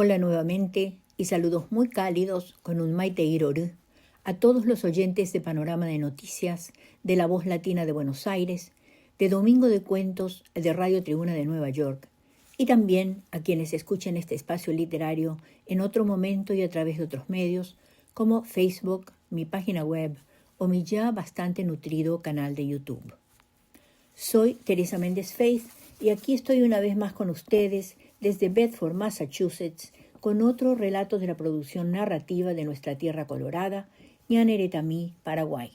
Hola nuevamente y saludos muy cálidos con un Maite Iroru a todos los oyentes de Panorama de Noticias, de La Voz Latina de Buenos Aires, de Domingo de Cuentos de Radio Tribuna de Nueva York y también a quienes escuchen este espacio literario en otro momento y a través de otros medios como Facebook, mi página web o mi ya bastante nutrido canal de YouTube. Soy Teresa Méndez Faith y aquí estoy una vez más con ustedes desde Bedford, Massachusetts, con otro relato de la producción narrativa de nuestra tierra colorada, Ñaneretami, Paraguay.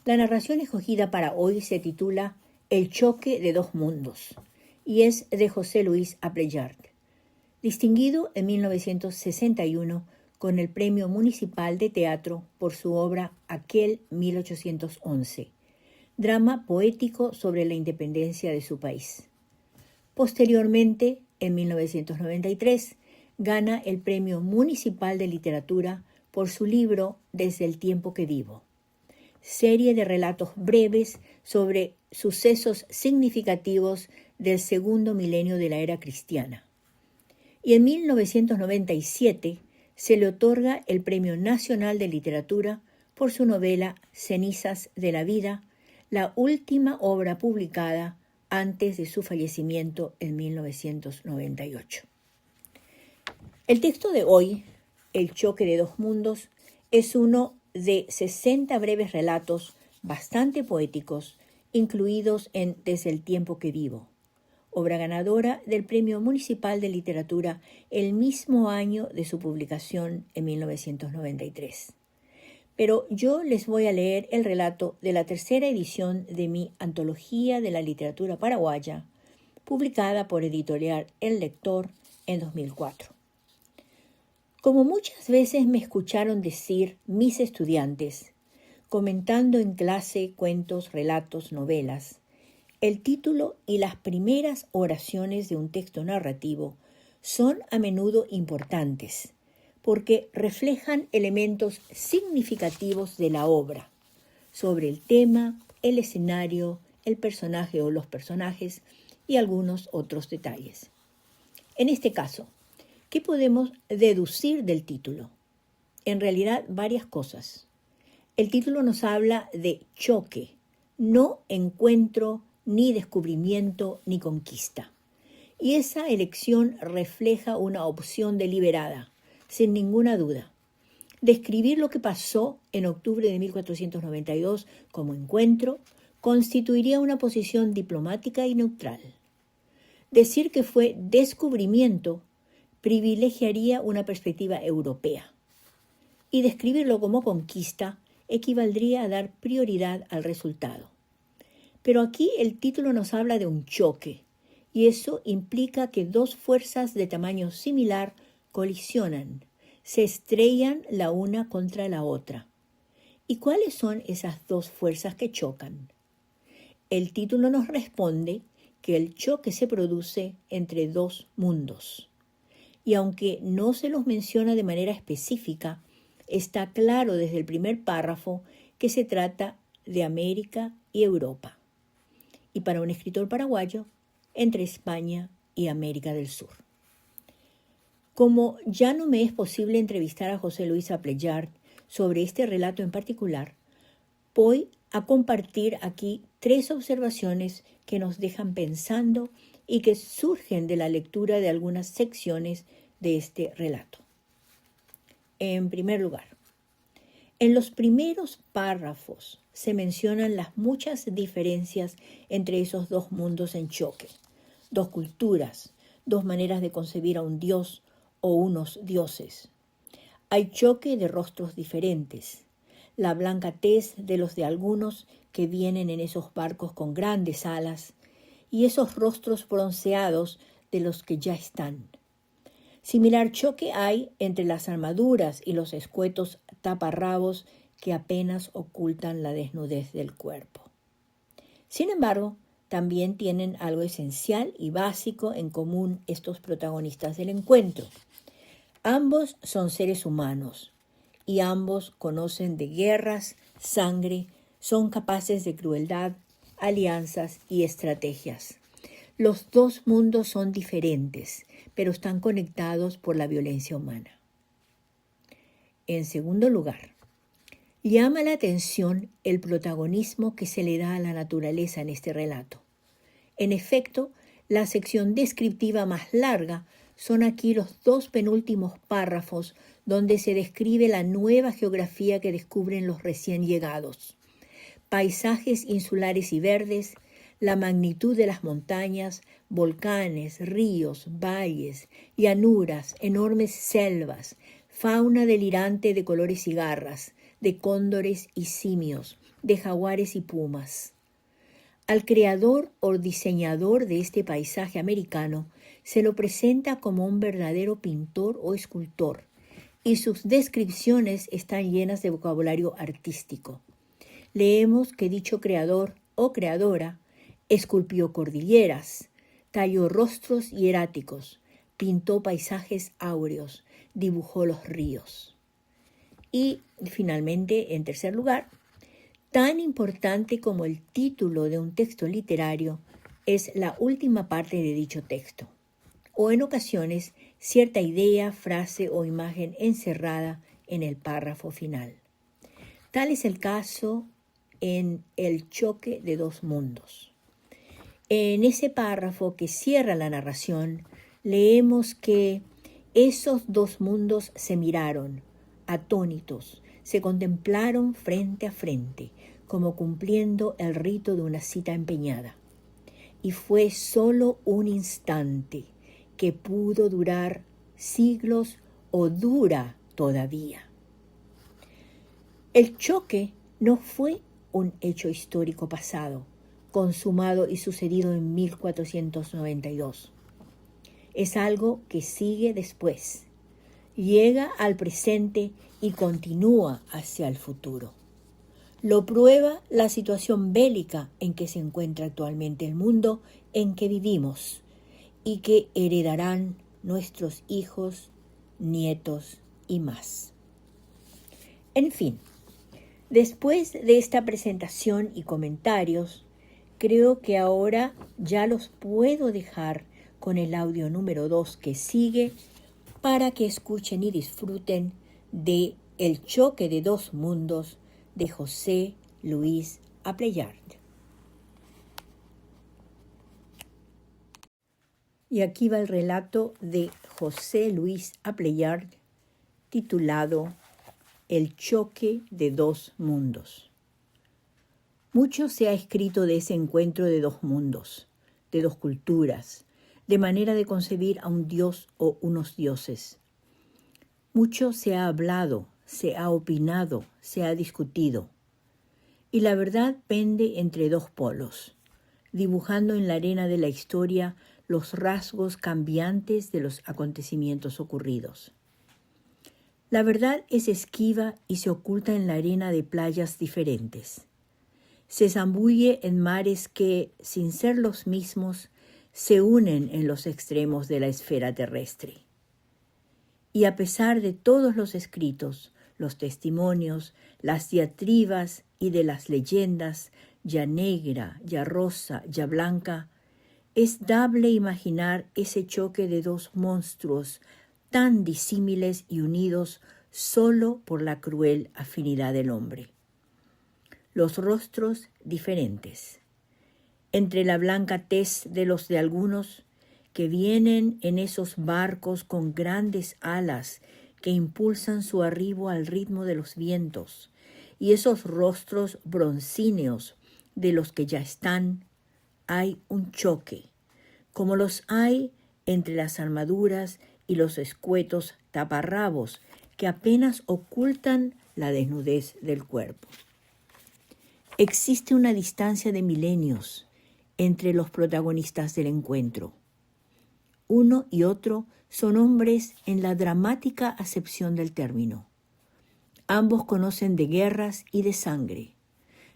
La narración escogida para hoy se titula El choque de dos mundos y es de José Luis Appleyard, distinguido en 1961 con el Premio Municipal de Teatro por su obra Aquel 1811, drama poético sobre la independencia de su país. Posteriormente, en 1993, gana el Premio Municipal de Literatura por su libro Desde el tiempo que vivo, serie de relatos breves sobre sucesos significativos del segundo milenio de la era cristiana. Y en 1997 se le otorga el Premio Nacional de Literatura por su novela Cenizas de la vida, la última obra publicada antes de su fallecimiento en 1998. El texto de hoy, El choque de dos mundos, es uno de 60 breves relatos bastante poéticos incluidos en Desde el tiempo que vivo, obra ganadora del Premio Municipal de Literatura el mismo año de su publicación en 1993. Pero yo les voy a leer el relato de la tercera edición de mi Antología de la Literatura Paraguaya, publicada por Editorial El Lector en 2004. Como muchas veces me escucharon decir mis estudiantes, comentando en clase cuentos, relatos, novelas, el título y las primeras oraciones de un texto narrativo son a menudo importantes, porque reflejan elementos significativos de la obra, sobre el tema, el escenario, el personaje o los personajes y algunos otros detalles. En este caso, ¿qué podemos deducir del título? En realidad, varias cosas. El título nos habla de choque, no encuentro, ni descubrimiento, ni conquista. Y esa elección refleja una opción deliberada, sin ninguna duda. Describir lo que pasó en octubre de 1492 como encuentro constituiría una posición diplomática y neutral. Decir que fue descubrimiento privilegiaría una perspectiva europea. Y describirlo como conquista equivaldría a dar prioridad al resultado. Pero aquí el título nos habla de un choque, y eso implica que dos fuerzas de tamaño similar colisionan, se estrellan la una contra la otra. ¿Y cuáles son esas dos fuerzas que chocan? El título nos responde que el choque se produce entre dos mundos. Y aunque no se los menciona de manera específica, está claro desde el primer párrafo que se trata de América y Europa. Y para un escritor paraguayo, entre España y América del Sur. Como ya no me es posible entrevistar a José Luis Appleyard sobre este relato en particular, voy a compartir aquí 3 observaciones que nos dejan pensando y que surgen de la lectura de algunas secciones de este relato. En primer lugar, en los primeros párrafos se mencionan las muchas diferencias entre esos dos mundos en choque, dos culturas, dos maneras de concebir a un dios o unos dioses. Hay choque de rostros diferentes, la blanca tez de los de algunos que vienen en esos barcos con grandes alas y esos rostros bronceados de los que ya están. Similar choque hay entre las armaduras y los escuetos taparrabos que apenas ocultan la desnudez del cuerpo. Sin embargo, también tienen algo esencial y básico en común estos protagonistas del encuentro. Ambos son seres humanos y ambos conocen de guerras, sangre, son capaces de crueldad, alianzas y estrategias. Los dos mundos son diferentes, pero están conectados por la violencia humana. En segundo lugar, llama la atención el protagonismo que se le da a la naturaleza en este relato. En efecto, la sección descriptiva más larga son aquí los dos penúltimos párrafos donde se describe la nueva geografía que descubren los recién llegados. Paisajes insulares y verdes, la magnitud de las montañas, volcanes, ríos, valles, llanuras, enormes selvas, fauna delirante de colores y garras, de cóndores y simios, de jaguares y pumas. Al creador o diseñador de este paisaje americano se lo presenta como un verdadero pintor o escultor, y sus descripciones están llenas de vocabulario artístico. Leemos que dicho creador o creadora esculpió cordilleras, talló rostros hieráticos, pintó paisajes áureos, dibujó los ríos. Y finalmente, en tercer lugar, tan importante como el título de un texto literario es la última parte de dicho texto, o en ocasiones cierta idea, frase o imagen encerrada en el párrafo final. Tal es el caso en El choque de dos mundos. En ese párrafo que cierra la narración, leemos que esos dos mundos se miraron, atónitos, se contemplaron frente a frente, como cumpliendo el rito de una cita empeñada. Y fue solo un instante que pudo durar siglos o dura todavía. El choque no fue un hecho histórico pasado, consumado y sucedido en 1492. Es algo que sigue después, llega al presente y continúa hacia el futuro. Lo prueba la situación bélica en que se encuentra actualmente el mundo en que vivimos y que heredarán nuestros hijos, nietos y más. En fin, después de esta presentación y comentarios, creo que ahora ya los puedo dejar con el audio número 2 que sigue para que escuchen y disfruten de El choque de dos mundos de José Luis Appleyard. Y aquí va el relato de José Luis Appleyard titulado El choque de dos mundos. Mucho se ha escrito de ese encuentro de dos mundos, de dos culturas, de manera de concebir a un dios o unos dioses. Mucho se ha hablado, se ha opinado, se ha discutido. Y la verdad pende entre dos polos, dibujando en la arena de la historia los rasgos cambiantes de los acontecimientos ocurridos. La verdad es esquiva y se oculta en la arena de playas diferentes. Se zambulle en mares que, sin ser los mismos, se unen en los extremos de la esfera terrestre. Y a pesar de todos los escritos, los testimonios, las diatribas y de las leyendas, ya negra, ya rosa, ya blanca, es dable imaginar ese choque de dos monstruos tan disímiles y unidos solo por la cruel afinidad del hombre. Los rostros diferentes. Entre la blanca tez de los de algunos que vienen en esos barcos con grandes alas que impulsan su arribo al ritmo de los vientos, y esos rostros broncíneos de los que ya están, hay un choque, como los hay entre las armaduras y los escuetos taparrabos que apenas ocultan la desnudez del cuerpo. Existe una distancia de milenios entre los protagonistas del encuentro. Uno y otro son hombres en la dramática acepción del término. Ambos conocen de guerras y de sangre,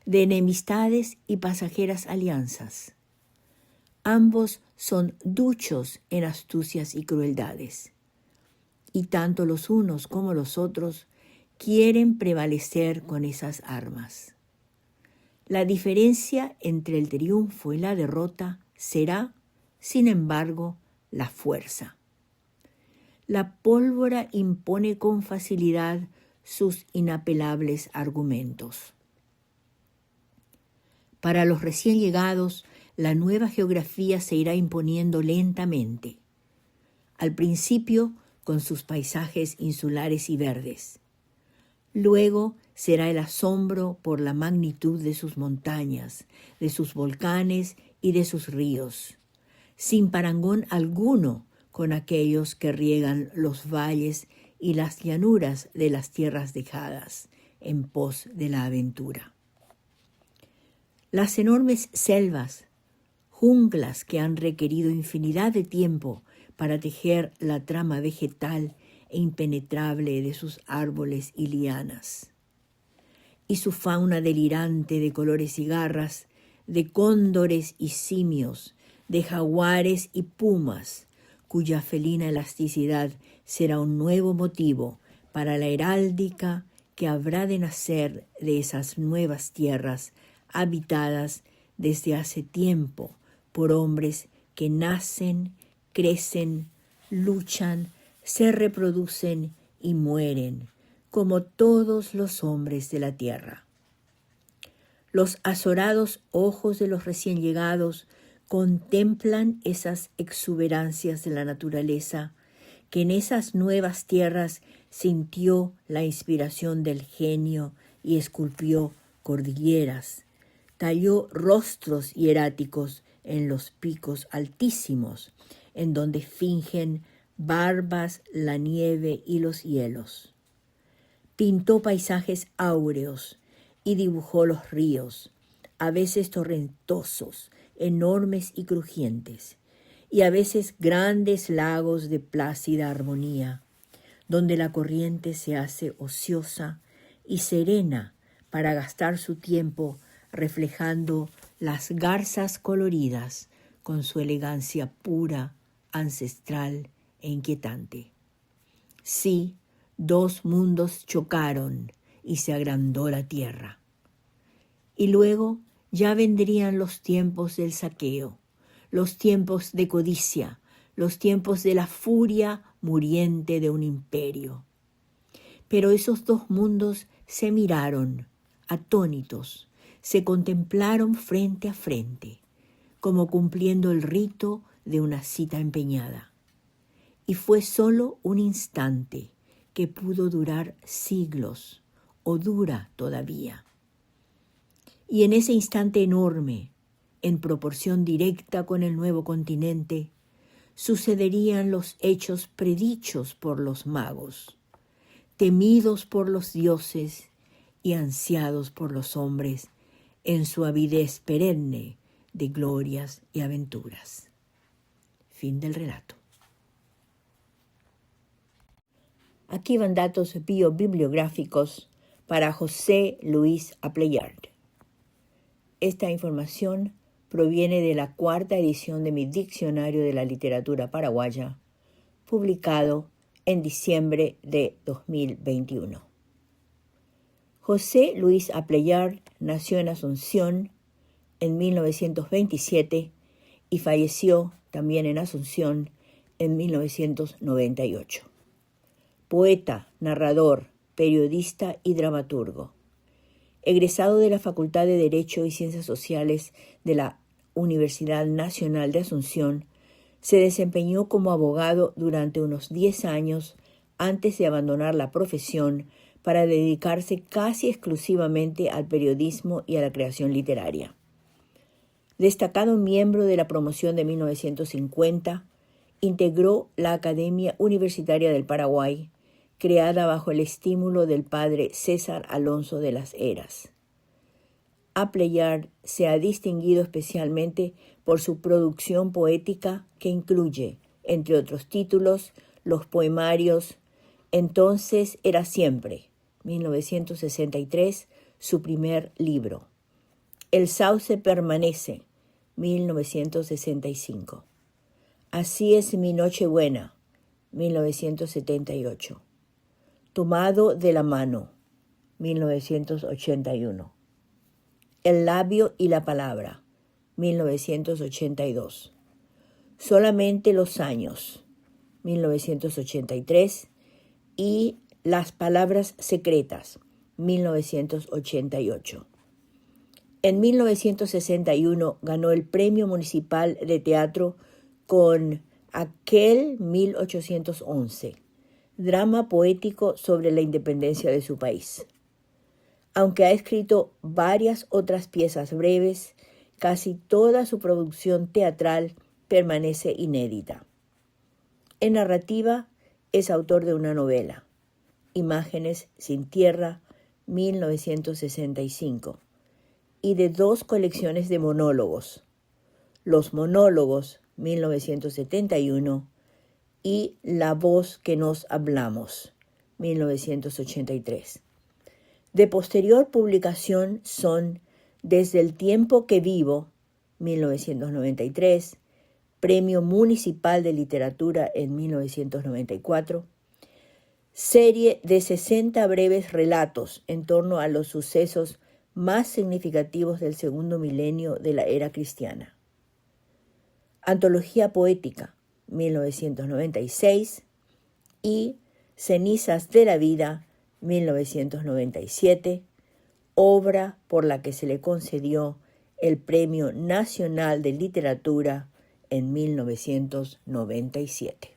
de enemistades y pasajeras alianzas. Ambos son duchos en astucias y crueldades. Y tanto los unos como los otros quieren prevalecer con esas armas. La diferencia entre el triunfo y la derrota será, sin embargo, la fuerza. La pólvora impone con facilidad sus inapelables argumentos. Para los recién llegados, la nueva geografía se irá imponiendo lentamente. Al principio, con sus paisajes insulares y verdes. Luego será el asombro por la magnitud de sus montañas, de sus volcanes y de sus ríos, sin parangón alguno con aquellos que riegan los valles y las llanuras de las tierras dejadas en pos de la aventura. Las enormes selvas, junglas que han requerido infinidad de tiempo para tejer la trama vegetal e impenetrable de sus árboles y lianas, y su fauna delirante de colores y garras, de cóndores y simios, de jaguares y pumas, cuya felina elasticidad será un nuevo motivo para la heráldica que habrá de nacer de esas nuevas tierras habitadas desde hace tiempo por hombres que nacen, crecen, luchan, se reproducen y mueren, como todos los hombres de la tierra. Los azorados ojos de los recién llegados contemplan esas exuberancias de la naturaleza que en esas nuevas tierras sintió la inspiración del genio y esculpió cordilleras, talló rostros hieráticos en los picos altísimos, en donde fingen barbas la nieve y los hielos. Pintó paisajes áureos y dibujó los ríos, a veces torrentosos, enormes y crujientes, y a veces grandes lagos de plácida armonía, donde la corriente se hace ociosa y serena para gastar su tiempo reflejando las garzas coloridas con su elegancia pura, ancestral e inquietante. Sí, dos mundos chocaron y se agrandó la tierra. Y luego ya vendrían los tiempos del saqueo, los tiempos de codicia, los tiempos de la furia muriente de un imperio. Pero esos dos mundos se miraron, atónitos, se contemplaron frente a frente, como cumpliendo el rito de una cita empeñada. Y fue solo un instante que pudo durar siglos, o dura todavía. Y en ese instante enorme, en proporción directa con el nuevo continente, sucederían los hechos predichos por los magos, temidos por los dioses y ansiados por los hombres en su avidez perenne de glorias y aventuras. Fin del relato. Aquí van datos biobibliográficos para José Luis Appleyard. Esta información proviene de la 4ª edición de mi Diccionario de la Literatura Paraguaya, publicado en diciembre de 2021. José Luis Appleyard nació en Asunción en 1927 y falleció también en Asunción en 1998. Poeta, narrador, periodista y dramaturgo. Egresado de la Facultad de Derecho y Ciencias Sociales de la Universidad Nacional de Asunción, se desempeñó como abogado durante unos 10 años antes de abandonar la profesión para dedicarse casi exclusivamente al periodismo y a la creación literaria. Destacado miembro de la promoción de 1950, integró la Academia Universitaria del Paraguay, creada bajo el estímulo del padre César Alonso de las Heras. Appleyard se ha distinguido especialmente por su producción poética que incluye, entre otros títulos, los poemarios Entonces era siempre, 1963, su primer libro. El sauce permanece, 1965. Así es mi Nochebuena, 1978. Tomado de la mano, 1981. El labio y la palabra, 1982. Solamente los años, 1983, y Las palabras secretas, 1988. En 1961 ganó el Premio Municipal de Teatro con Aquel 1811, drama poético sobre la independencia de su país. Aunque ha escrito varias otras piezas breves, casi toda su producción teatral permanece inédita. En narrativa, es autor de una novela, Imágenes sin tierra, 1965, y de 2 colecciones de monólogos, Los monólogos, 1971, y La voz que nos hablamos, 1983. De posterior publicación son Desde el tiempo que vivo, 1993, Premio Municipal de Literatura en 1994, serie de 60 breves relatos en torno a los sucesos más significativos del segundo milenio de la era cristiana. Antología poética, 1996, y Cenizas de la vida, 1997, obra por la que se le concedió el Premio Nacional de Literatura en 1997.